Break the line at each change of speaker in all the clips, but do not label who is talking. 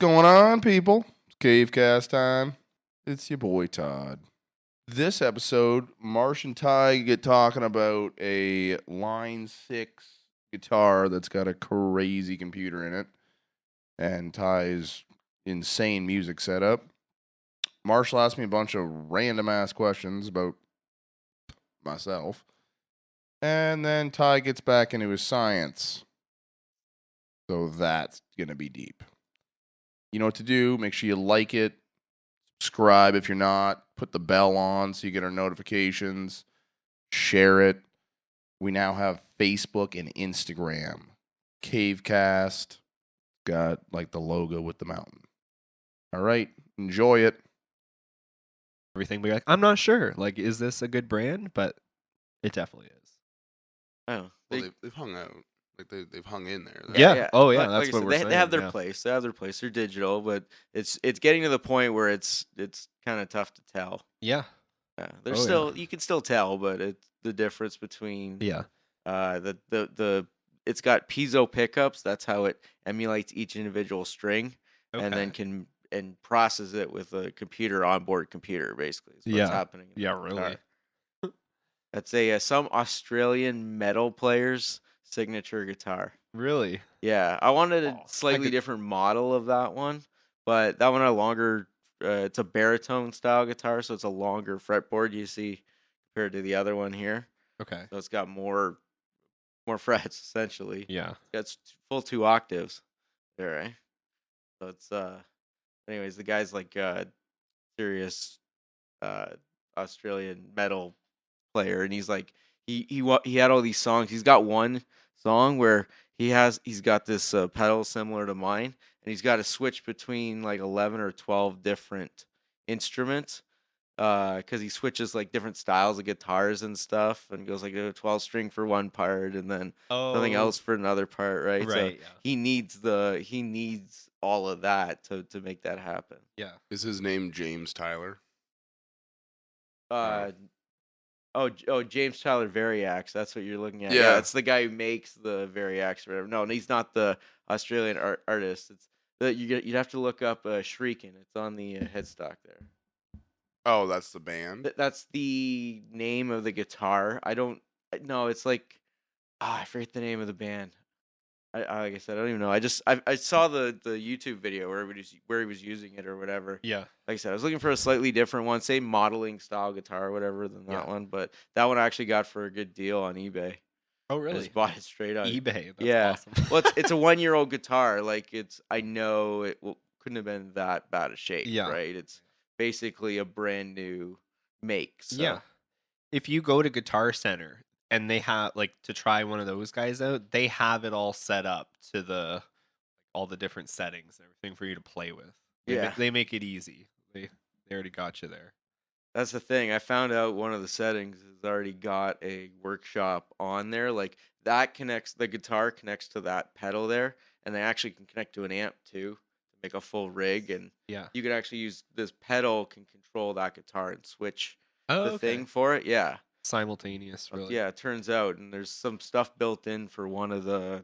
Going on, people? It's Cavecast time. It's your boy Todd. This episode, Marsh and Ty get talking about a Line 6 guitar that's got a crazy computer in it, and Ty's insane music setup. Marshall asked me a bunch of random ass questions about myself, and then Ty gets back into his science. So that's gonna be deep. You know what to do. Make sure you like it. Subscribe if you're not. Put the bell on so you get our notifications. Share it. We now have Facebook and Instagram. Cavecast. Got like the logo with the mountain. All right. Enjoy it.
Everything, but you're like, I'm not sure. Like, is this a good brand? But it definitely is.
Oh,
Well, they've hung out. Like they've hung in there.
Yeah. Oh, yeah.
Like
That's
I
what
said,
we're
they
saying.
have their
yeah.
place. They have their place. They're digital, but it's getting to the point where it's kind of tough to tell.
Yeah.
Yeah, there's
Oh, yeah.
still you can still tell, but it's the difference between
Yeah.
the it's got piezo pickups. That's how it emulates each individual string, and then can process it with a onboard computer. Basically, is what's
Yeah.
happening. in
Yeah,
the
really.
guitar. That's some Australian metal player's signature guitar.
Really?
Yeah, I wanted a
Oh,
slightly different model of that one, but that one had longer. It's a baritone style guitar, so it's a longer fretboard. You see, compared to the other one here,
Okay.
so it's got more frets essentially.
Yeah.
It's full 2 octaves. There, right? So it's Anyways, the guy's like serious Australian metal player, and he's like he had all these songs. He's got one song where he's got this pedal similar to mine, and he's got to switch between like 11 or 12 different instruments because he switches like different styles of guitars and stuff, and goes like a 12 string for one part and then something else for another part, right? So
Right. Yeah.
he needs all of that to make that happen.
Yeah.
Is his name James Tyler?
James Tyler Variax. That's what you're looking at.
Yeah.
Yeah, that's the guy who makes the Variax or whatever. No, he's not the Australian artist. It's you'd have to look up Shrieking. It's on the headstock there.
Oh, that's the band.
That's the name of the guitar. I don't. No, it's like I forget the name of the band. Like I said, I don't even know. I saw the YouTube video where he was using it or whatever.
Yeah.
Like I said, I was looking for a slightly different one, same modeling style guitar or whatever than that one, but that one I actually got for a good deal on eBay.
Oh,
I
really?
just bought it straight on
eBay. That's
Yeah.
awesome.
Well, it's a 1-year-old guitar. Like I know it couldn't have been that bad a shape,
Yeah.
right? It's basically a brand new make. So.
Yeah. If you go to Guitar Center and they have like to try one of those guys out, they have it all set up to all the different settings and everything for you to play with. They make it easy. They already got you there.
That's the thing. I found out one of the settings has already got a workshop on there. Like that the guitar connects to that pedal there, and they actually can connect to an amp too to make a full rig. And
Yeah.
you can actually use this pedal can control that guitar and switch
Oh,
the thing for it. Yeah.
Simultaneous, really.
Yeah, it turns out, and there's some stuff built in for one of the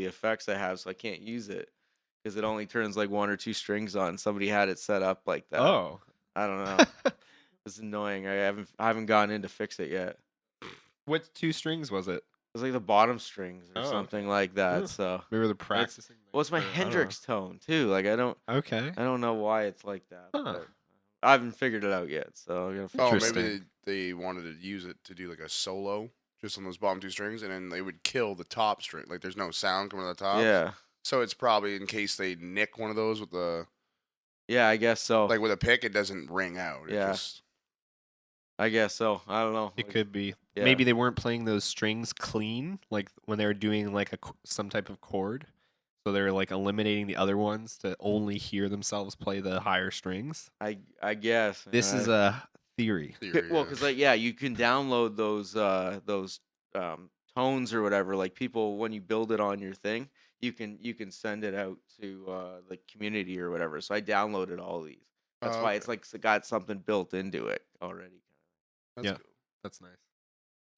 effects I have, so I can't use it because it only turns like 1 or 2 strings on. Somebody had it set up like that.
Oh.
I don't know. It's annoying. I haven't gone in to fix it yet.
What 2 strings was it?
It was like the bottom strings or
Oh,
something like that. So
maybe they're practicing.
well, it's my Hendrix tone too. Like I don't know why it's like that.
Huh.
But I haven't figured it out yet. So I'm gonna figure
Oh,
it out.
maybe they wanted to use it to do like a solo just on those bottom 2 strings, and then they would kill the top string. Like there's no sound coming out of the top.
Yeah.
So it's probably in case they nick one of those with the
Yeah, I guess so.
like with a pick, it doesn't ring out. It
Yeah.
just...
I guess so. I don't know.
It could be.
Yeah.
Maybe they weren't playing those strings clean, like when they were doing like some type of chord. So they're like eliminating the other ones to only hear themselves play the higher strings.
I guess
This is a theory.
well, because like you can download those tones or whatever. Like people, when you build it on your thing, you can send it out to the community or whatever. So I downloaded all these. That's why it's like got something built into it already.
That's cool.
That's nice.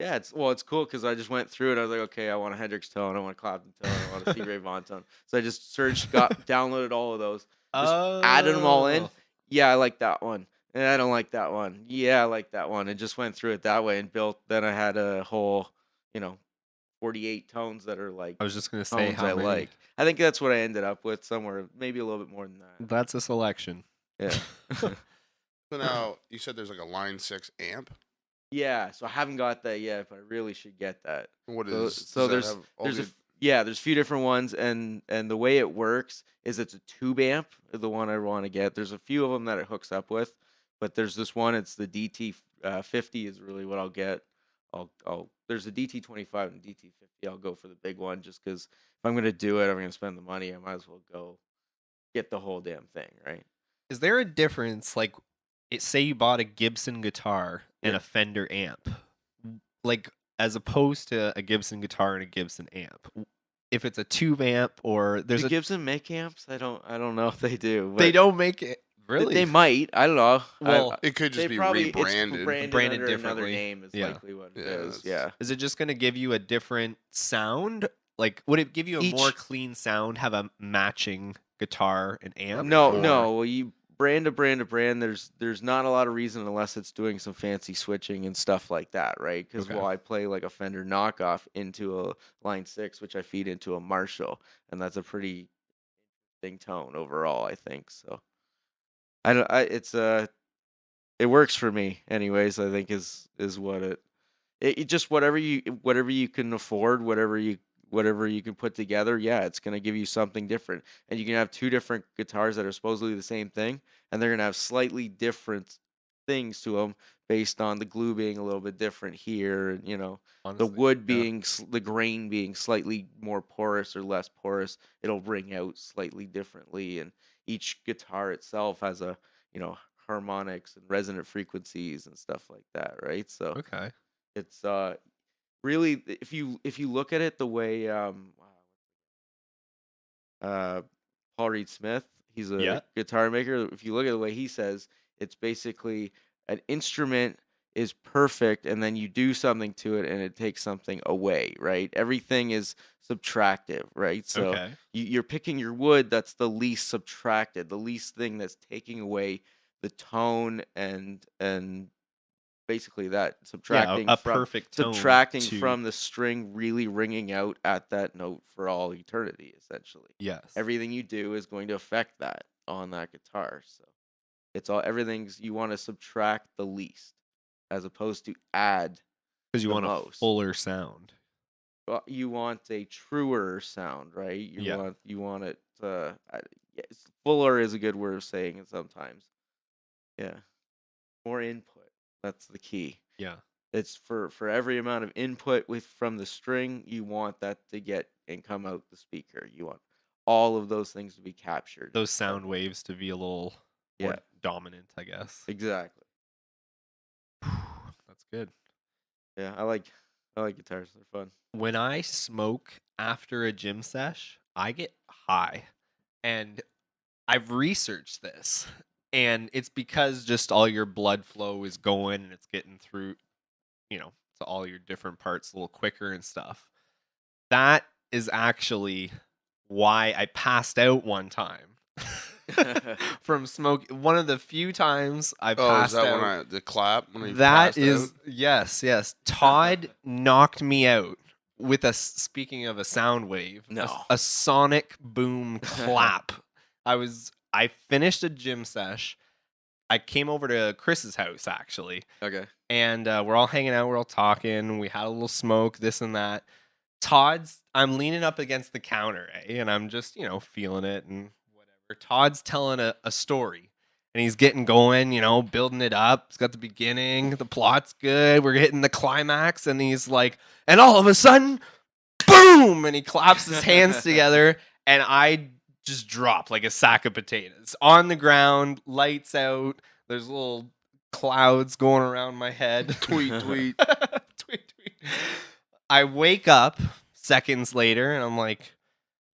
Yeah, it's cool because I just went through it. I was like, okay, I want a Hendrix tone, I want a Clapton tone, I want a Stevie Ray Vaughan tone. So I just searched, downloaded all of those, just added them all in.
Oh.
Yeah, I like that one. And I don't like that one. Yeah, I like that one. And just went through it that way and built. Then I had a whole, 48 tones that are like
I was just gonna say
tones
how
I
many.
like. I think that's what I ended up with, somewhere maybe a little bit more than that.
That's a selection.
Yeah.
So now you said there's like a Line 6 amp.
Yeah, so I haven't got that yet, but I really should get that.
What
So,
is?
so
does that have all
there's
the-
there's a few different ones, and the way it works is it's a tube amp, the one I want to get. There's a few of them that it hooks up with, but there's this one. It's the DT 50 is really what I'll get. There's a DT 25 and DT 50. I'll go for the big one just because if I'm gonna do it, I'm gonna spend the money. I might as well go get the whole damn thing, right?
Is there a difference, like, say you bought a Gibson guitar and
Yeah.
a Fender amp, like, as opposed to a Gibson guitar and a Gibson amp? If it's a tube amp or there's
Do
a
Gibson make amps? I don't know if they do.
they
but
don't make it really.
They might. I don't know.
Well,
It could just
They
be
probably
rebranded.
It's branded
Branded
under another
differently.
name. Is
Yeah.
likely what it
Yeah,
is.
that's-
Yeah.
Is it just going to give you a different sound? Like, would it give you a more
Each-
clean sound? Have a matching guitar and amp?
No,
or-
no. Well, you brand to brand to brand. There's not a lot of reason unless it's doing some fancy switching and stuff like that, right? Because
Okay.
while I play like a Fender knockoff into a Line 6, which I feed into a Marshall, and that's a pretty interesting tone overall, I think. So, it works for me, anyways. I think is what it just whatever you can afford, whatever you can put together. Yeah, it's gonna give you something different, and you can have two different guitars that are supposedly the same thing, and they're gonna have slightly different things to them based on the glue being a little bit different here, and the
Honestly,
wood
yeah.
being the grain being slightly more porous or less porous. It'll ring out slightly differently, and each guitar itself has a harmonics and resonant frequencies and stuff like that, right? So
Okay.
it's really, if you look at it the way Paul Reed Smith, he's a
Yeah.
guitar maker. If you look at the way he says, it's basically an instrument is perfect, and then you do something to it, and it takes something away, right? Everything is subtractive, right? So
Okay.
you're picking your wood that's the least subtracted, the least thing that's taking away the tone and basically that subtracting
a
from
perfect tone to-
from the string really ringing out at that note for all eternity, essentially.
Yes.
Everything you do is going to affect that on that guitar. So it's everything's, you want to subtract the least as opposed to add.
Because you
the
want a
most.
fuller sound.
Well, you want a truer sound, right?
Yeah.
You want it yes, fuller is a good word of saying it sometimes. Yeah. More input. That's the key.
Yeah.
It's for every amount of input from the string, you want that to get and come out the speaker. You want all of those things to be captured.
Those sound waves to be a little more
Yeah.
dominant, I guess.
Exactly.
That's good.
Yeah, I like guitars. They're fun.
When I smoke after a gym sesh, I get high. And I've researched this. And it's because just all your blood flow is going and it's getting through, to all your different parts a little quicker and stuff. That is actually why I passed out one time from smoke. One of the few times I
Oh, is
passed
that
out.
the clap? When you
That
passed
is
out?
yes. Todd knocked me out with speaking of a sound wave,
No.
a sonic boom clap. I finished a gym sesh. I came over to Chris's house actually,
Okay.
and we're all hanging out, we're all talking, we had a little smoke, this and that. I'm leaning up against the counter, and I'm just, feeling it and whatever. Todd's telling a story, and he's getting going, building it up. It's got the beginning, the plot's good, we're hitting the climax, and he's like, and all of a sudden, boom, and he claps his hands together, and I just drop like a sack of potatoes on the ground, lights out. There's little clouds going around my head.
Tweet, tweet.
Tweet, tweet. I wake up seconds later and I'm like,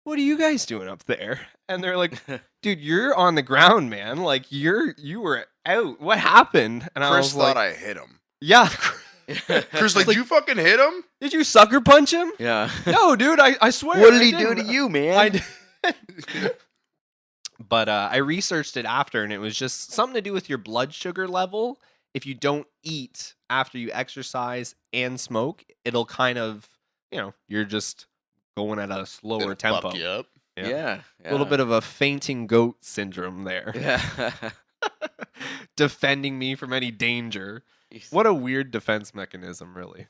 what are you guys doing up there? And they're like, dude, you're on the ground, man. Like you were out. What happened? And I
Chris
was like,
thought I hit him.
yeah.
Chris, like, did you fucking hit him?
Did you sucker punch him?
Yeah.
No, dude, I swear.
What did
I
he do to
didn't.
you, man?
I did. But I researched it after, and it was just something to do with your blood sugar level. If you don't eat after you exercise and smoke, it'll kind of, you're just going at a slower
It'll
tempo.
fuck you up.
Yeah.
A little bit of a fainting goat syndrome there.
Yeah.
Defending me from any danger. What a weird defense mechanism, really.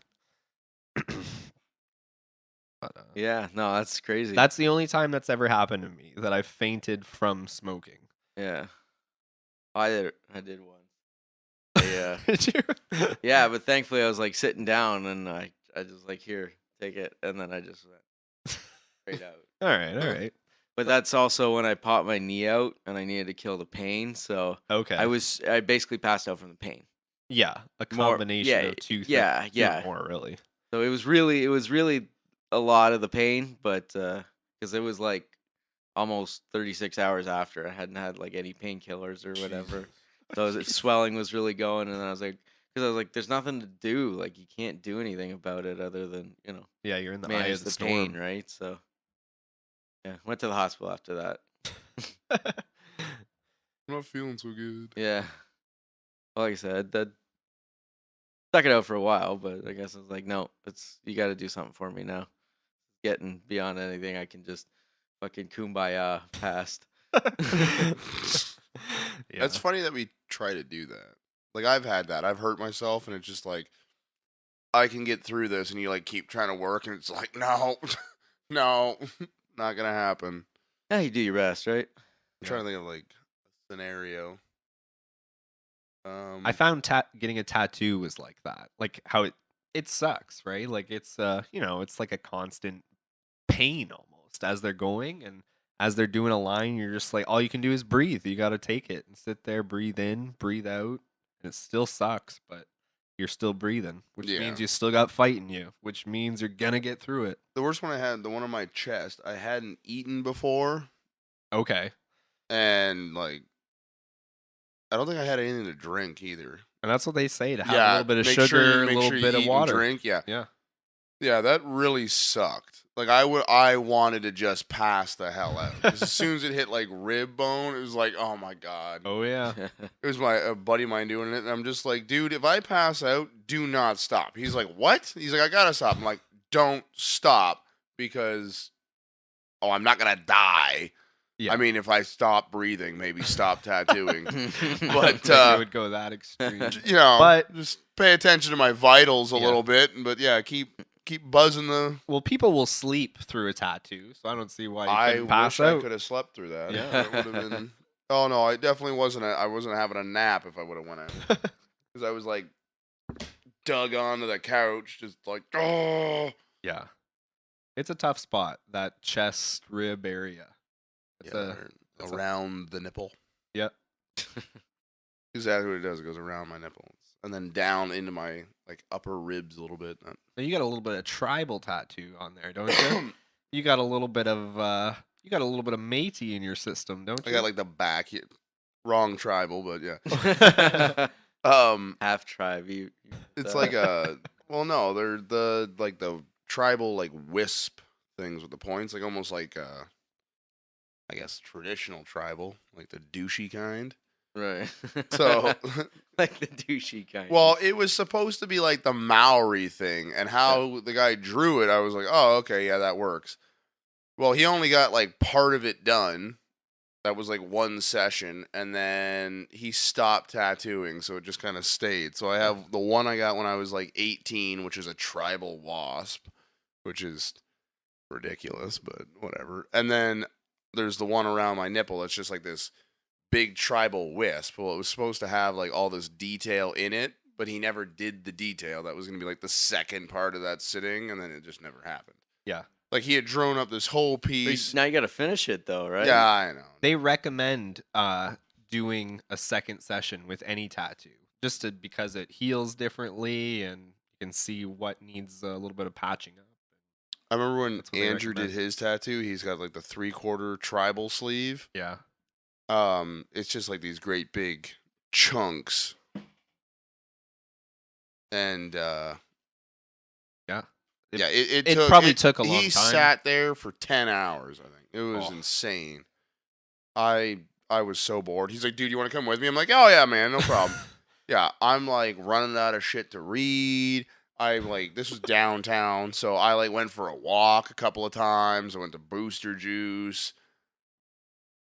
But,
Yeah, no, that's crazy.
that's the only time that's ever happened to me, that I've fainted from smoking.
Yeah. I did one. Yeah.
Did you?
Yeah, but thankfully I was like sitting down and I just like, here, take it, and then I just went straight out.
All right.
But that's also when I popped my knee out and I needed to kill the pain, so
Okay.
I basically passed out from the pain.
Yeah, a
More-
combination of two things.
Yeah.
More, really.
So it was really a lot of the pain, but because it was like almost 36 hours after I hadn't had like any painkillers or whatever. So the swelling was really going, and then I was like, there's nothing to do. Like you can't do anything about it other than
Yeah, you're in the eye
manage
of the
the
storm.
pain, right? So yeah, went to the hospital after that.
I'm not feeling so good.
Yeah, well, like I said, that stuck it out for a while, but I guess I was like, no, you got to do something for me now. Getting beyond anything I can just fucking kumbaya past.
Yeah.
That's funny that we try to do that. Like, I've had that. I've hurt myself, and it's just like, I can get through this, and you like keep trying to work, and it's like, no, no, not gonna happen.
Yeah, you do your best, right?
I'm trying to think of like a scenario.
I found getting a tattoo was like that. Like how it sucks, right? Like it's it's like a constant pain almost as they're going, and as they're doing a line, you're just like, all you can do is breathe. You got to take it and sit there, breathe in, breathe out, and it still sucks, but you're still breathing, which means you still got fight in you, which means you're gonna get through it.
The worst one I had, the one on my chest, I hadn't eaten before,
Okay.
and like, I don't think I had anything to drink either.
And that's what they say, to have a little bit of sugar, a little bit of water.
Drink, yeah.
Yeah.
Yeah, that really sucked. Like I wanted to just pass the hell out. 'Cause as soon as it hit like rib bone, it was like, oh my god.
Oh yeah.
It was a buddy of mine doing it, and I'm just like, dude, if I pass out, do not stop. He's like, what? He's like, I gotta stop. I'm like, don't stop because, I'm not gonna die.
Yeah.
I mean, if I stop breathing, maybe stop tattooing. But
it would go that extreme.
but just pay attention to my vitals a
Yeah.
little bit. But yeah, keep buzzing the.
Well, people will sleep through a tattoo, so I don't see why you
I
couldn't pass
wish I
out.
could have slept through that.
Yeah.
It would have been. Oh no, I definitely wasn't. I wasn't having a nap if I would have went out because I was like dug onto the couch, just like
Yeah. It's a tough spot, that chest rib area. It's
around the nipple.
Yeah.
Exactly what it does. It goes around my nipples and then down into my like upper ribs a little bit.
You got a little bit of tribal tattoo on there, don't you? You got a little bit of Métis in your system, don't you?
I got like the back here. Wrong tribal, but yeah.
Half tribe.
It's like a no, they're the tribal like wisp things with the points, like almost like I guess traditional tribal, like the douchey kind.
Right.
So
like the douchey kind.
Well, it was supposed to be like the Maori thing, and how the guy drew it, I was like, oh, okay, yeah, that works. Well, he only got like part of it done. That was like one session, and then he stopped tattooing, so it just kind of stayed. So I have the one I got when I was like 18, which is a tribal wasp, which is ridiculous, but whatever. And then there's the one around my nipple that's just like this big tribal wisp. Well, it was supposed to have like all this detail in it, but he never did the detail. That was going to be like the second part of that sitting, and then it just never happened.
Yeah.
Like he had drawn up this whole piece.
Now you got to finish it though, right?
Yeah, I know.
They recommend doing a second session with any tattoo, just because it heals differently and you can see what needs a little bit of patching up.
I remember when
That's what they
Andrew did
recommend.
his tattoo, he's got like the 3/4 tribal sleeve.
Yeah.
It's just like these great big chunks. And
Yeah.
it
probably took a long
He
time.
sat there for 10 hours, I think. It was
Oh.
insane. I was so bored. He's like, dude, you want to come with me? I'm like, oh yeah, man, no problem. Yeah, I'm like running out of shit to read. This was downtown, so I like went for a walk a couple of times. I went to Booster Juice,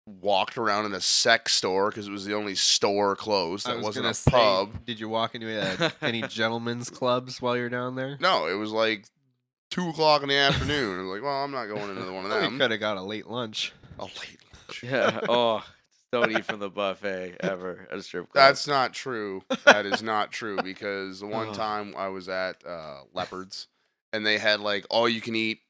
walked around in a sex store because it was the only store closed.
I
That
was
wasn't
gonna
a
say,
pub.
did you walk into any gentlemen's clubs while you're down there?
No, it was like 2:00 in the afternoon. I was like, well, I'm not going into one of
We
them.
could have got a late lunch.
A late lunch.
Yeah. Oh, don't eat from the buffet ever at a strip club.
That's not true. That is not true because the one
Ugh.
time I was at Leopard's and they had like all you can eat.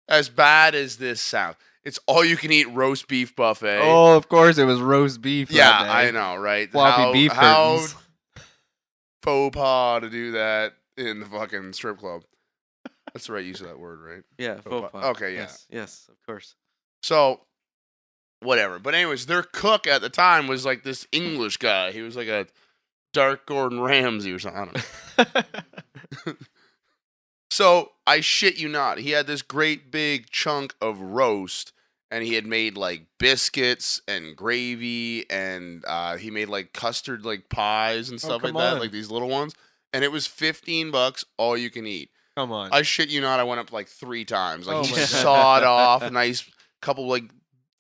As bad as this sounds, it's all you can eat roast beef buffet.
Oh, of course it was roast beef.
yeah,
that day.
I know, right?
Floppy beef
how
curtains.
faux pas to do that in the fucking strip club. That's the right use of that word, right?
Yeah, faux pas.
Okay, yeah.
Yes, of course.
So, whatever. But anyways, their cook at the time was like this English guy. He was like a dark Gordon Ramsay or something. I don't know. So, I shit you not, he had this great big chunk of roast, and he had made like biscuits and gravy, and he made like custard like pies and stuff like
come
that,
on.
like these little ones. And it was $15 all you can eat.
Come on.
I shit you not, I went up like 3 times. Like
Oh
he
my God.
sawed off a nice couple like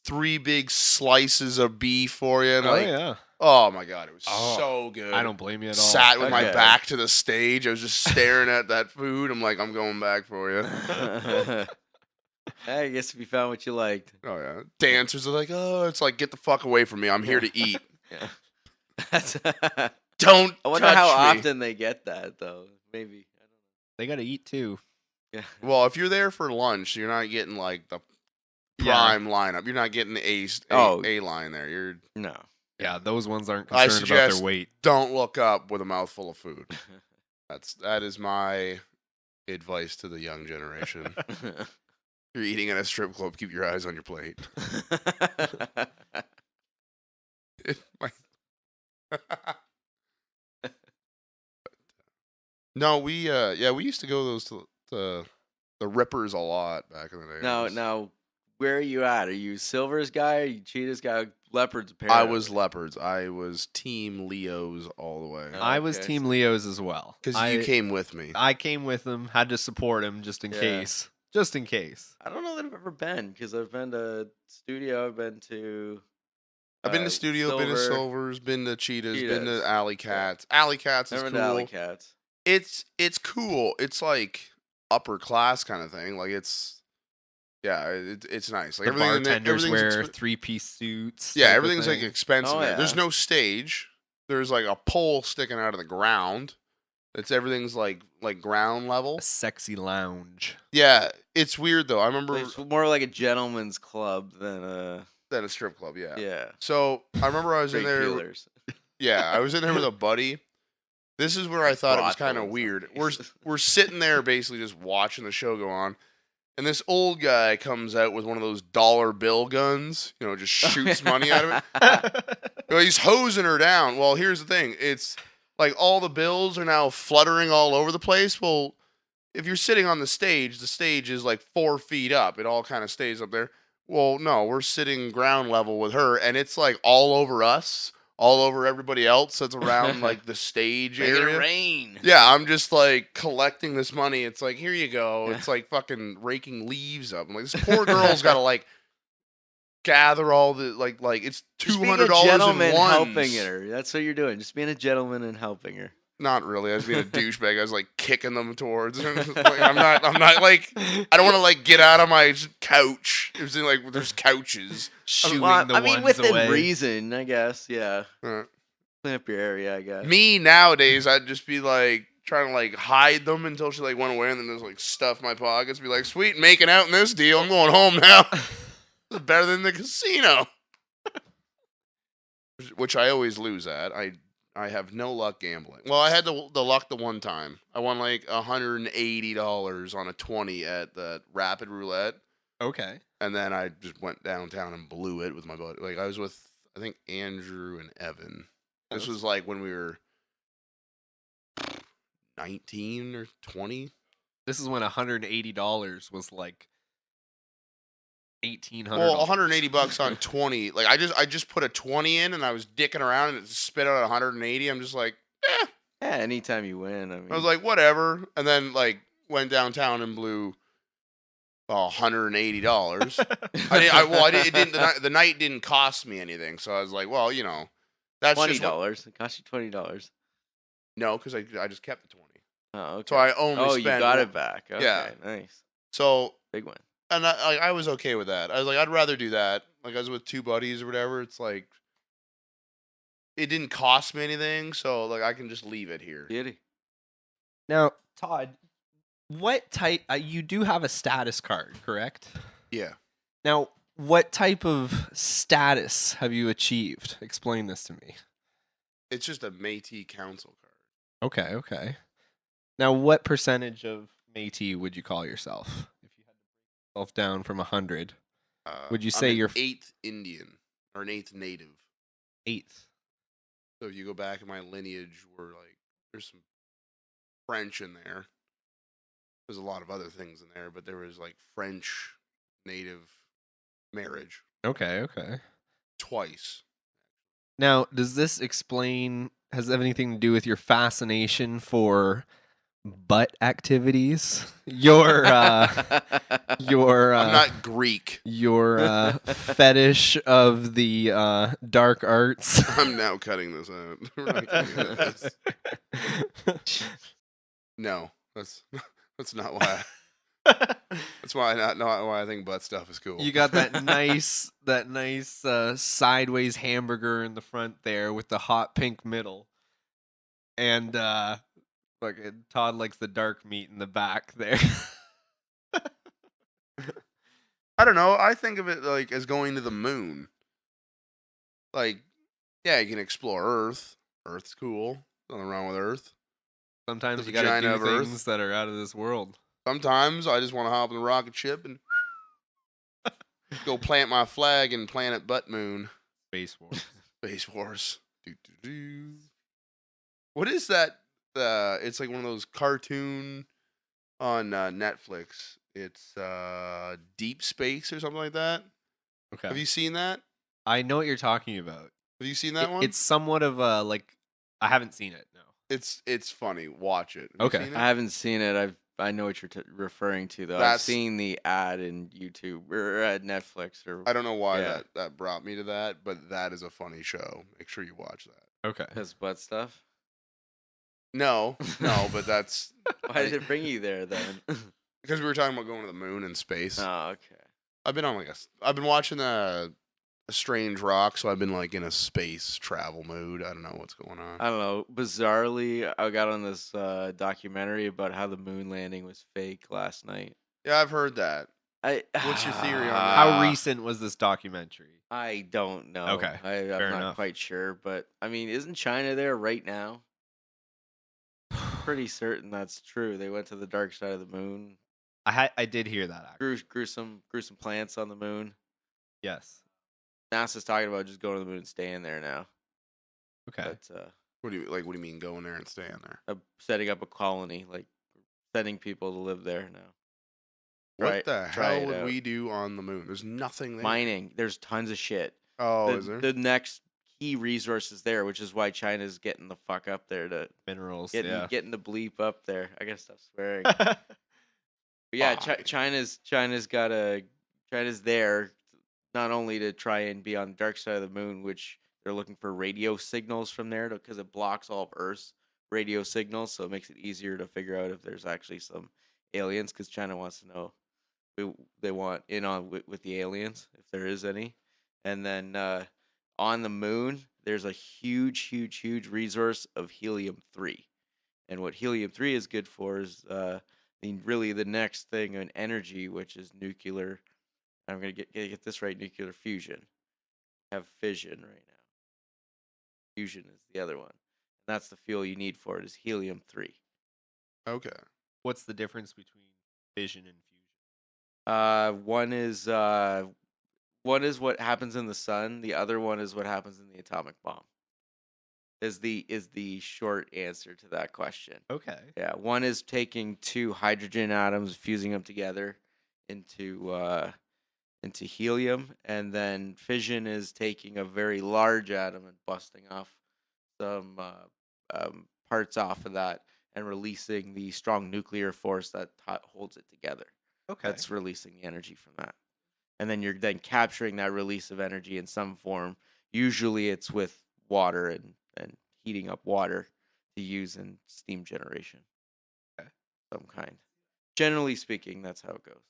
3 big slices of beef for you. And
oh
like,
yeah.
oh my God, it was
Oh,
so good.
I don't blame you at all.
Sat with my
Okay.
back to the stage. I was just staring at that food. I'm like, I'm going back for you.
I guess if you found what you liked.
Oh yeah. Dancers are like, oh, it's like, get the fuck away from me. I'm here to eat.
Yeah. That's.
Don't
I wonder
touch
how
me.
often they get that though. Maybe. I
They gotta eat too.
don't know.
Well, if you're there for lunch, you're not getting like the prime lineup. You're not getting A line there. You're
Yeah. No.
Yeah, those ones aren't
I
concerned about
suggest-
their weight.
don't look up with a mouthful of food. That is my advice to the young generation. You're eating at a strip club, keep your eyes on your plate. No, we used to go to the Rippers a lot back in the day.
now, where are you at? Are you Silver's guy? Are you Cheetah's guy? Leopard's
I
apparently.
was Leopards. I was Team Leos all the way.
Oh.
I was
okay.
Team Leo's as well.
Because you came with me.
I came with him. Had to support him just in
Yeah.
case. Just in case.
I don't know that I've ever been because I've been to Studio. I've been to.
I've been to Studio, been to
Silver.
Silvers, been to Cheetahs, been
Cheetahs.
to Alley Cats. Alley Cats is
Never
cool.
been to Alley Cats.
It's cool. It's like upper class kind of thing. Like it's nice. Like
The bartenders
everything's
wear 3-piece suits.
yeah,
type of
everything's like
thing.
expensive.
Oh,
there. There's
yeah.
no stage. There's like a pole sticking out of the ground. Everything's like ground level.
A sexy lounge.
Yeah, it's weird though. I remember
It's more like a gentleman's club than a.
than a strip club. Yeah.
Yeah.
So I remember I was in
Great
there.
peelers.
Yeah, I was in there with a buddy. This is where I thought it was kind of
Brothel in some
weird.
cases.
We're sitting there basically just watching the show go on, and this old guy comes out with one of those dollar bill guns. You know, just shoots money out of it. Well, he's hosing her down. Well, here's the thing. It's like all the bills are now fluttering all over the place. Well, if you're sitting on the stage is like 4 feet up. It all kind of stays up there. Well, no, we're sitting ground level with her, and it's like all over us, all over everybody else that's around like the stage
Make it
area.
rain.
Yeah, I'm just like collecting this money. It's like, here you go. It's like fucking raking leaves up. I'm like, this poor girl's got to like gather all the like it's
Just being
$200
a gentleman
in ones.
helping her. That's what you're doing. Just being a gentleman and helping her.
Not really. I was being a douchebag. I was like kicking them towards. Like, I'm not like. I don't want to like get out of my couch. It was like there's couches.
Shooing
Well,
the
I mean,
ones
within
away.
reason, I guess. Yeah.
Uh,
Clean up your area, I guess.
Me nowadays, I'd just be like trying to like hide them until she like went away, and then just like stuff my pockets. Be like, sweet, making out in this deal. I'm going home now. This is better than the casino. Which I always lose at. I have no luck gambling. Well, I had the luck the one time. I won like $180 on a 20 at the Rapid Roulette,
Okay.
and then I just went downtown and blew it with my buddy. Like I was with I think Andrew and Evan. This was like when we were 19 or 20.
This is when $180 was like $1,800.
Well, 180 bucks on 20. Like I just put a 20 in and I was dicking around and it spit out 180. I'm just like, eh.
Yeah, anytime you win, I mean.
I was like, whatever. And then like went downtown and blew $180. It didn't. The night didn't cost me anything, so I was like, well, that's
$20. It cost you $20.
No, because I just kept the 20.
Oh, okay.
So I only spent.
You got it back. Okay,
Yeah.
Nice.
So
big win.
And I was okay with that. I was like, I'd rather do that. Like I was with 2 buddies or whatever. It's like it didn't cost me anything, so like I can just leave it here.
Beauty.
Now, Todd, what type? You do have a status card, correct?
Yeah.
Now, what type of status have you achieved? Explain this to me.
It's just a Métis Council card.
Okay. Now, what percentage of Métis would you call yourself? If you had to break yourself down from 100, would you say
I'm
you're
8th Indian or an 8th Native?
8th?
So if you go back in my lineage, there's some French in there. There's a lot of other things in there, but there was like French Native marriage.
Okay.
Twice.
Now, does this explain? Has it anything to do with your fascination for butt activities? Your
I'm not Greek.
Your fetish of the dark arts.
I'm now cutting this out. We're not getting this. No, that's not why. That's why not why I think butt stuff is cool.
You got that nice sideways hamburger in the front there with the hot pink middle, and Todd likes the dark meat in the back there.
I don't know. I think of it like as going to the moon. Like, yeah, you can explore Earth. Earth's cool. Nothing wrong with Earth.
Sometimes
The
you gotta
vagina
do
of
things
Earth.
that are out of this world.
Sometimes I just want to hop in the rocket ship and go plant my flag in planet Butt Moon.
Space Wars.
Space Wars. Do. What is that? It's like one of those cartoon on Netflix. It's Deep Space or something like that.
Okay.
Have you seen that?
I know what you're talking about.
Have you seen that one?
It's somewhat of a I haven't seen it. No.
It's funny. Watch it.
Okay.
You seen it?
I haven't seen it. I know what you're referring to though. I've seen the ad in YouTube or at Netflix or.
I don't know why that brought me to that, but that is a funny show. Make sure you watch that.
Okay.
His butt stuff.
No, but that's
Why did it bring you there then?
because we were talking about going to the moon and space.
Oh, okay.
I've been watching a Strange Rock, so I've been like in a space travel mood. I don't know what's going on.
I don't know. Bizarrely, I got on this documentary about how the moon landing was fake last night.
Yeah, I've heard that. What's your theory on that?
How recent was this documentary?
I don't know.
Okay,
I'm not
enough.
quite sure, but I mean, isn't China there right now? Pretty certain that's true. They went to the dark side of the moon.
I did hear that. Actually.
Grew some plants on the moon.
Yes.
NASA's talking about just going to the moon and staying there now.
Okay.
But,
What do you mean going there and staying there?
setting up a colony, like sending people to live there now.
What the hell
it
would
out.
we do on the moon? There's nothing there.
Mining. There's tons of shit.
Oh, is there?
The next key resource is there, which is why China's getting the fuck up there to
Minerals.
getting the bleep up there. I gotta stop swearing. But yeah,
Fine.
China's there not only to try and be on the dark side of the moon, which they're looking for radio signals from there because it blocks all of Earth's radio signals, so it makes it easier to figure out if there's actually some aliens. Because China wants to know, they want in on with the aliens if there is any, and then on the moon there's a huge resource of helium-3, and what helium-3 is good for is really the next thing in energy, which is nuclear. I'm gonna get this right. Nuclear fusion. Have fission right now. Fusion is the other one, and that's the fuel you need for it. Is helium-3.
Okay.
What's the difference between fission and fusion?
One is what happens in the sun. The other one is what happens in the atomic bomb. is the short answer to that question.
Okay.
Yeah, one is taking two hydrogen atoms, fusing them together into helium, and then fission is taking a very large atom and busting off some parts off of that and releasing the strong nuclear force that holds it together.
Okay.
That's releasing the energy from that, and then you're then capturing that release of energy in some form. Usually, it's with water and heating up water to use in steam generation.
Okay.
Some kind. Generally speaking, that's how it goes.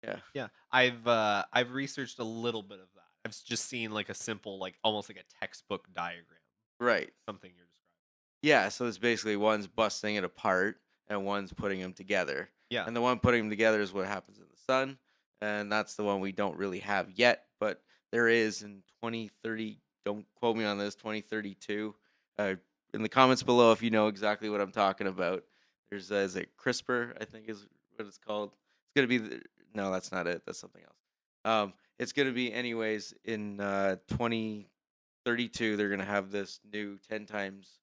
Yeah.
Yeah, I've researched a little bit of that. I've just seen like a simple, like almost like a textbook diagram.
Right.
Something you're describing.
Yeah, so it's basically one's busting it apart and one's putting them together.
Yeah.
And the one putting them together is what happens in the sun, and that's the one we don't really have yet, but there is in 2030. Don't quote me on this. 2032. In the comments below, if you know exactly what I'm talking about, there's is it CRISPR? I think is what it's called. It's gonna be no, that's not it. That's something else. It's gonna be anyways in 2032. They're gonna have this new 10 times.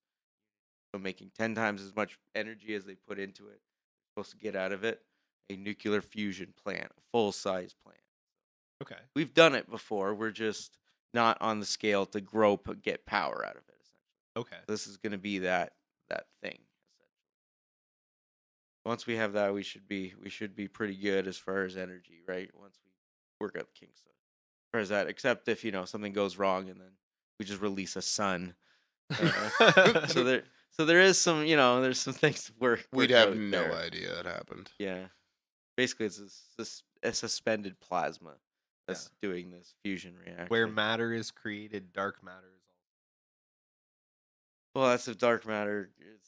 So making 10 times as much energy as they put into it. They're supposed to get out of it a nuclear fusion plant, a full-size plant.
Okay.
We've done it before. We're just not on the scale to get power out of it. Essentially,
Okay.
this is going to be that thing. Essentially, once we have that, we should be pretty good as far as energy, right? Once we work out the kinks as far as that, except if something goes wrong and then we just release a sun. So there is some, there's some things to work.
We'd
work
have
out
no
there.
idea that happened.
Yeah, basically it's a suspended plasma that's doing this fusion reaction.
Where matter is created, dark matter is all.
Well, that's if dark matter is.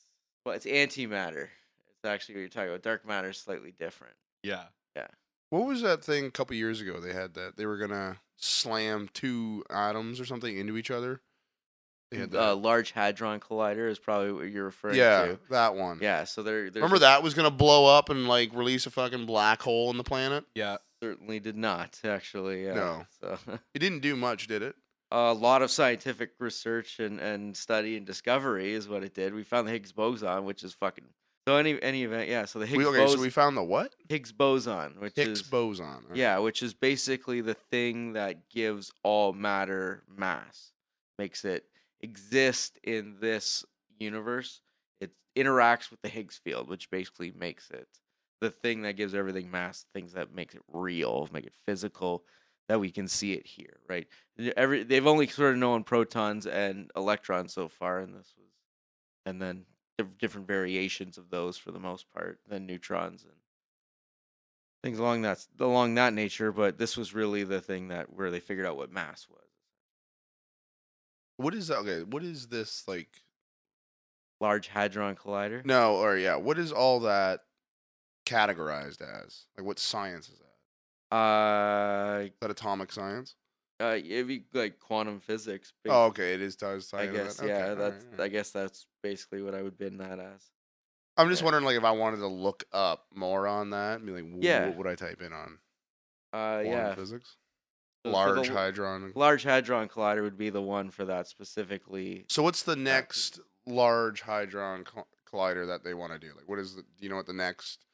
Well, it's antimatter. It's actually what you're talking about. Dark matter is slightly different.
Yeah.
Yeah.
What was that thing a couple years ago? They had that. They were gonna slam two atoms or something into each other. They had that.
Large Hadron Collider is probably what you're referring
Yeah,
to.
that one.
Yeah. So there's
Remember that was gonna blow up and like release a fucking black hole in the planet?
Yeah.
Certainly did not actually.
No.
So
It didn't do much, did it?
a lot of scientific research and study and discovery is what it did. We found the Higgs boson, which is fucking. So any event, yeah. So the Higgs boson.
So we found the what?
Higgs boson, which
Higgs
is
boson.
yeah, which is basically the thing that gives all matter mass, makes it exist in this universe. It interacts with the Higgs field, which basically makes it the thing that gives everything mass, things that make it real, make it physical, that we can see it here, right? They've only sort of known protons and electrons so far, and then different variations of those for the most part, then neutrons and things along that nature. But this was really the thing where they figured out what mass was.
What is that? Okay, what is this like?
Large Hadron Collider.
No, or yeah, what is all that categorized as? Like, what science is that? Is that atomic science?
It'd be like quantum physics.
Oh, okay, it is science.
I guess,
Okay,
yeah.
all
That's
right.
I guess that's basically what I would bin that as.
I'm just
Yeah.
wondering, like, if I wanted to look up more on that, and be like,
Yeah.
what would I type in on?
Yeah.
Quantum physics.
So
Large
the
Hadron.
Large Hadron Collider would be the one for that specifically.
So what's the next Large Hadron Collider that they want to do? Like, what is the? Do you know what the next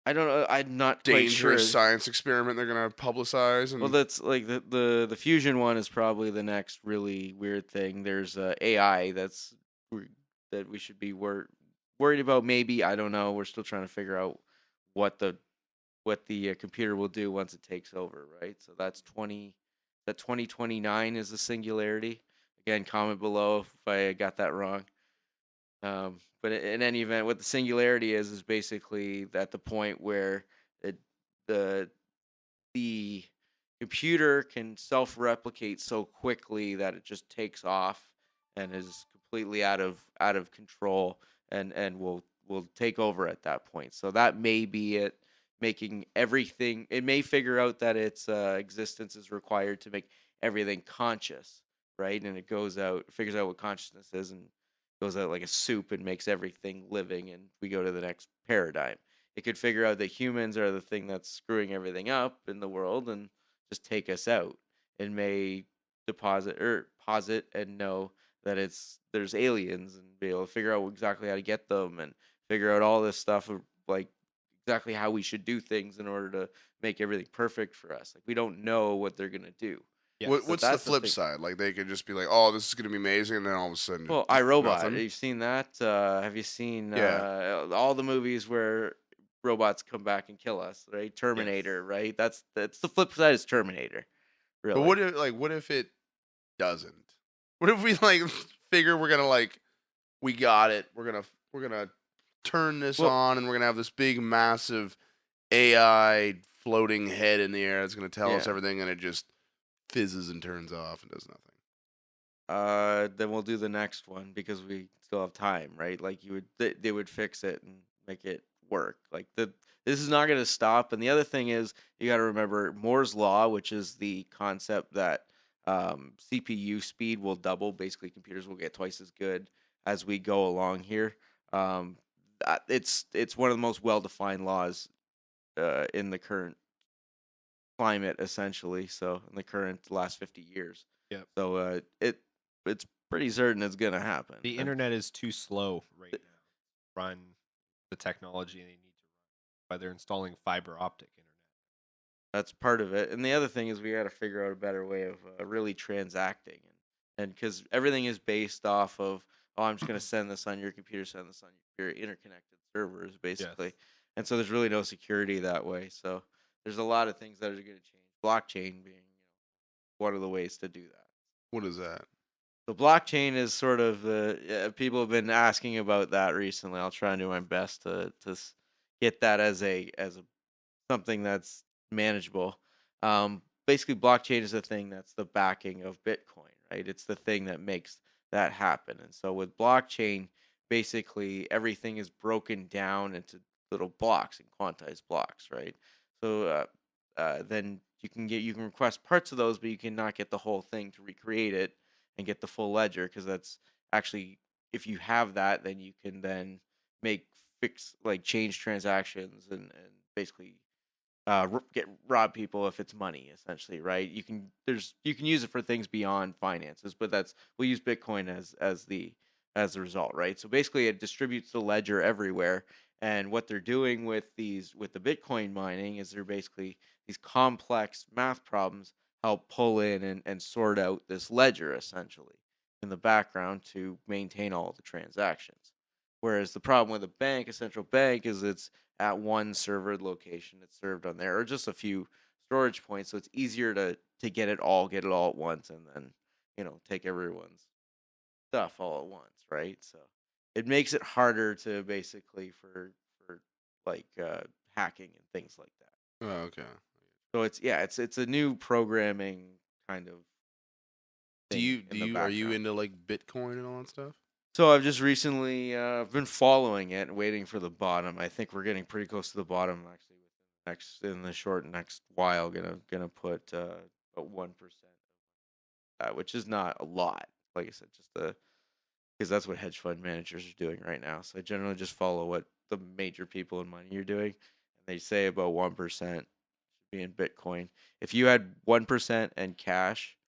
I don't know. I'm not quite sure.
dangerous science experiment they're gonna publicize? And
Well, that's like the fusion one is probably the next really weird thing. There's AI that we should be worried about. Maybe, I don't know. We're still trying to figure out what the computer will do once it takes over. Right. So that's 2029 is the singularity. Again, comment below if I got that wrong. But in any event, what the singularity is basically at the point where the computer can self-replicate so quickly that it just takes off and is completely out of control and will take over at that point. So that may be it, making everything. It may figure out that its existence is required to make everything conscious, right? And it figures out what consciousness is, and goes out like a soup and makes everything living, and we go to the next paradigm. It could figure out that humans are the thing that's screwing everything up in the world and just take us out. It may posit and know that there's aliens and be able to figure out exactly how to get them and figure out all this stuff of like exactly how we should do things in order to make everything perfect for us. Like we don't know what they're gonna do.
Yes.
So
What's the
that's the
flip
thing.
side? Like they could just be like, "Oh, this is gonna be amazing," and then all of a sudden,
Well,
just
iRobot.
nothing.
You've seen that? Have you seen
Yeah.
all the movies where robots come back and kill us? Right, Terminator. Right, that's the flip side is Terminator.
But
Really.
what if it doesn't? What if we like figure we're gonna like we got it. We're gonna turn this
Well,
on, and we're gonna have this big, massive AI floating head in the air that's gonna tell us
yeah.
everything, and it just fizzes and turns off and does nothing.
Then we'll do the next one because we still have time, right? Like they would fix it and make it work. Like this is not going to stop. And the other thing is, you got to remember Moore's law, which is the concept that CPU speed will double. Basically, computers will get twice as good as we go along here. It's one of the most well defined laws in the current climate, essentially. So in the current last 50 years.
Yep.
So it's pretty certain it's gonna happen.
The internet is too slow right now to run the technology they need to run by they're installing fiber optic internet.
That's part of it. And the other thing is we got to figure out a better way of really transacting, and because everything is based off of, oh, I'm just gonna send this on your computer, send this on your interconnected servers, basically.
Yes.
And so there's really no security that way. So there's a lot of things that are going to change. Blockchain being one of the ways to do that.
What is that?
The blockchain is sort of people have been asking about that recently. I'll try and do my best to get that as a something that's manageable. Basically, blockchain is the thing that's the backing of Bitcoin, right? It's the thing that makes that happen. And so with blockchain, basically everything is broken down into little blocks and quantized blocks, right? So then you can request parts of those, but you cannot get the whole thing to recreate it and get the full ledger, because that's actually, if you have that, then you can then make change transactions and basically rob people if it's money, essentially, right? You can use it for things beyond finances, but we'll use Bitcoin as the result, right? So basically it distributes the ledger everywhere, and what they're doing with the Bitcoin mining is they're basically these complex math problems help pull in and sort out this ledger, essentially, in the background to maintain all the transactions. Whereas the problem with a central bank, is it's at one server location. It's served on there, or just a few storage points, so it's easier to get it all at once, and then take everyone's stuff all at once, right? So it makes it harder to basically for like hacking and things like that.
Oh, okay.
So it's a new programming kind of
Do
thing
you
in the
are you
background.
into like Bitcoin and all that stuff?
So I've just recently been following it, and waiting for the bottom. I think we're getting pretty close to the bottom, actually. In the short next while, gonna put about 1%, which is not a lot. Like I said, just because that's what hedge fund managers are doing right now. So I generally just follow what the major people in money are doing, and they say about 1% should be in Bitcoin. If you had 1% and cash,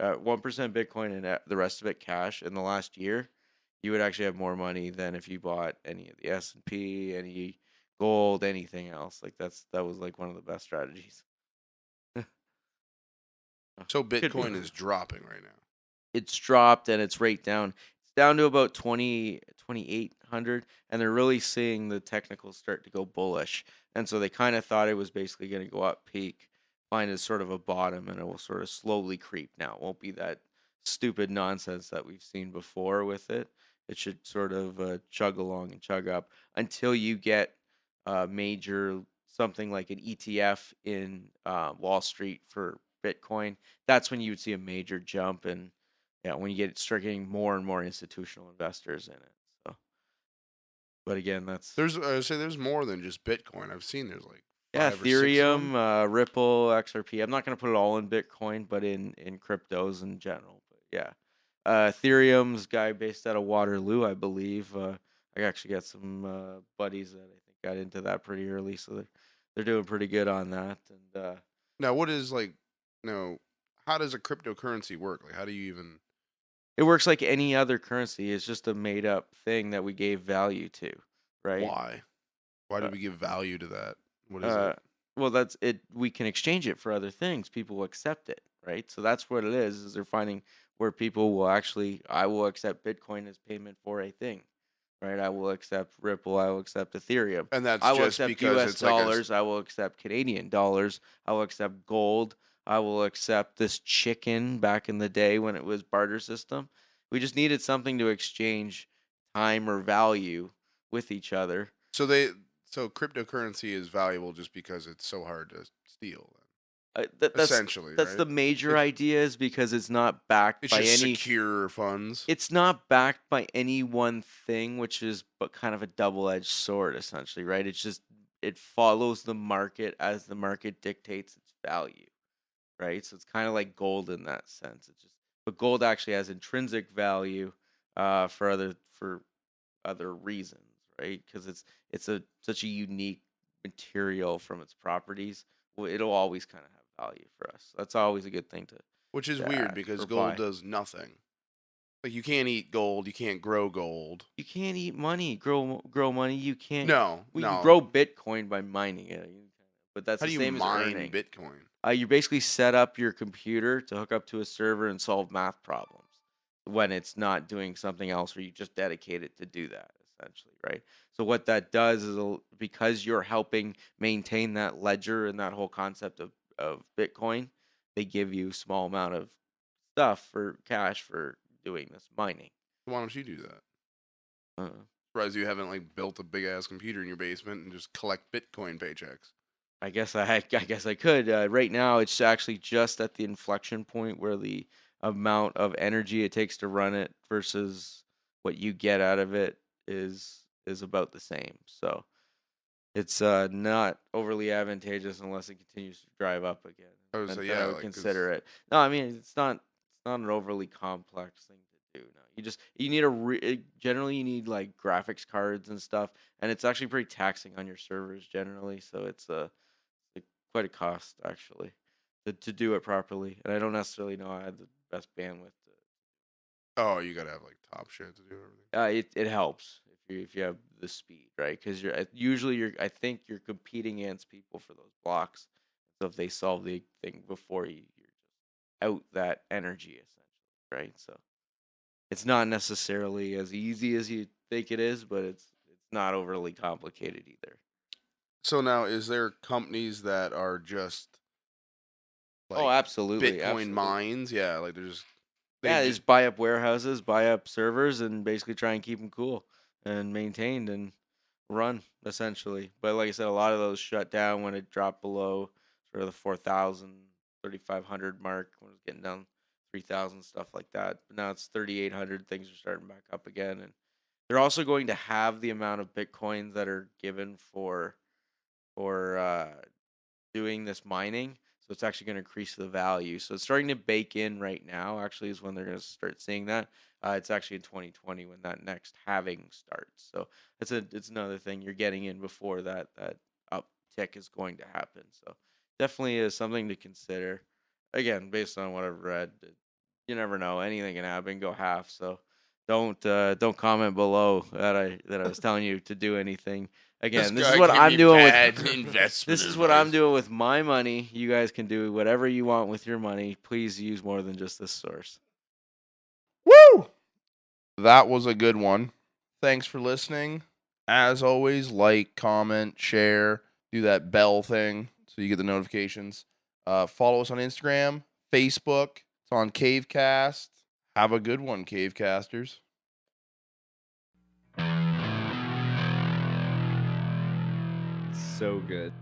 1% Bitcoin and the rest of it cash in the last year, you would actually have more money than if you bought any of the S&P, any gold, anything else. Like that was like one of the best strategies.
So
Could be.
Bitcoin is dropping right now.
It's dropped and it's right down. It's down to about 2,800, and they're really seeing the technicals start to go bullish. And so they kind of thought it was basically going to go up, peak, find as sort of a bottom, and it will sort of slowly creep. Now, it won't be that stupid nonsense that we've seen before with it. It should sort of chug along and chug up until you get major something like an ETF in Wall Street for Bitcoin. That's when you would see a major jump, and yeah, when you start getting more and more institutional investors in it. So, but again, that's
I say there's more than just Bitcoin. I've seen there's like
yeah,
5 or 6 of them.
Ethereum, Ripple, XRP. I'm not going to put it all in Bitcoin, but in cryptos in general. But yeah, Ethereum's guy based out of Waterloo, I believe. I actually got some buddies that I think got into that pretty early, so they're doing pretty good on that. And
Now, what is like, how does a cryptocurrency work? Like, how do you even
It works like any other currency. It's just a made up thing that we gave value to, right?
Why? Why do we give value to that? What is
Uh,
it?
well, that's it. We can exchange it for other things. People will accept it, right? So that's what it is they're finding where people will actually, I will accept Bitcoin as payment for a thing, right? I will accept Ripple. I will accept Ethereum.
And that's
I will
just
accept
because
U.S.
it's like a
dollars. I will accept Canadian dollars. I will accept gold. I will accept this chicken back in the day when it was barter system. We just needed something to exchange time or value with each other.
so cryptocurrency is valuable just because it's so hard to steal.
That's
Essentially,
that's
right?
the major
It's-
idea is because it's not backed
It's
by
just
any.
secure funds.
It's not backed by any one thing, which is but kind of a double-edged sword, essentially, right? It's just it follows the market as the market dictates its value, right? So it's kind of like gold in that sense. It's just but gold actually has intrinsic value for other reasons, right? Because it's a such a unique material from its properties. Well, it'll always kind of have value for us. That's always a good thing
Which is
to
weird
add
because
or
gold
buy.
does nothing. Like you can't eat gold, you can't grow gold.
You can't eat money, grow money. You can't.
No,
Well, you can
no.
grow Bitcoin by mining it, but that's
How
the
do you
same as
mine
earning.
Bitcoin?
You basically set up your computer to hook up to a server and solve math problems when it's not doing something else, or you just dedicate it to do that, essentially, right? So what that does is because you're helping maintain that ledger and that whole concept of Bitcoin, they give you a small amount of stuff for cash for doing this mining.
Why don't you do that?
Uh,
Surprised you haven't like built a big ass computer in your basement and just collect Bitcoin paychecks.
I guess I could. Right now, it's actually just at the inflection point where the amount of energy it takes to run it versus what you get out of it is about the same. So it's not overly advantageous unless it continues to drive up again.
I would
Then,
say,
then
yeah,
I would
like, 'cause
consider it. No, I mean it's not an overly complex thing to do. No, you need generally you need like graphics cards and stuff, and it's actually pretty taxing on your servers generally. So it's like quite a cost actually to do it properly. And I don't necessarily know I had the best bandwidth.
oh, you gotta have like top shit to do everything.
It helps if you have the speed, right? Because usually I think you're competing against people for those blocks. So if they solve the thing before you, you're just out that energy essentially, right? So it's not necessarily as easy as you think it is, but it's not overly complicated either.
So now, is there companies that are just
Oh,
like
absolutely,
Bitcoin
absolutely.
mines? Yeah, like they're just they
Yeah,
just
just buy up warehouses, buy up servers, and basically try and keep them cool and maintained and run essentially. But like I said, a lot of those shut down when it dropped below sort of the 4,000, 3,500 mark when it was getting down 3,000 stuff like that. But now it's 3,800. Things are starting back up again, and they're also going to have the amount of bitcoins that are given for doing this mining. So it's actually going to increase the value. So it's starting to bake in right now. Actually, is when they're going to start seeing that. It's actually in 2020 when that next halving starts. So it's another thing you're getting in before that uptick is going to happen. So definitely is something to consider. Again, based on what I've read, you never know. Anything can happen. Go half. So don't comment below that I was telling you to do anything. Again, this is
guy
what
gave
I'm
me
doing
bad
with
investment
this is what I'm
advice.
doing with my money. You guys can do whatever you want with your money. Please use more than just this source.
Woo! That was a good one. Thanks for listening. As always, like, comment, share, do that bell thing so you get the notifications. Follow us on Instagram, Facebook. It's on Cavecast. Have a good one, Cavecasters.
So good.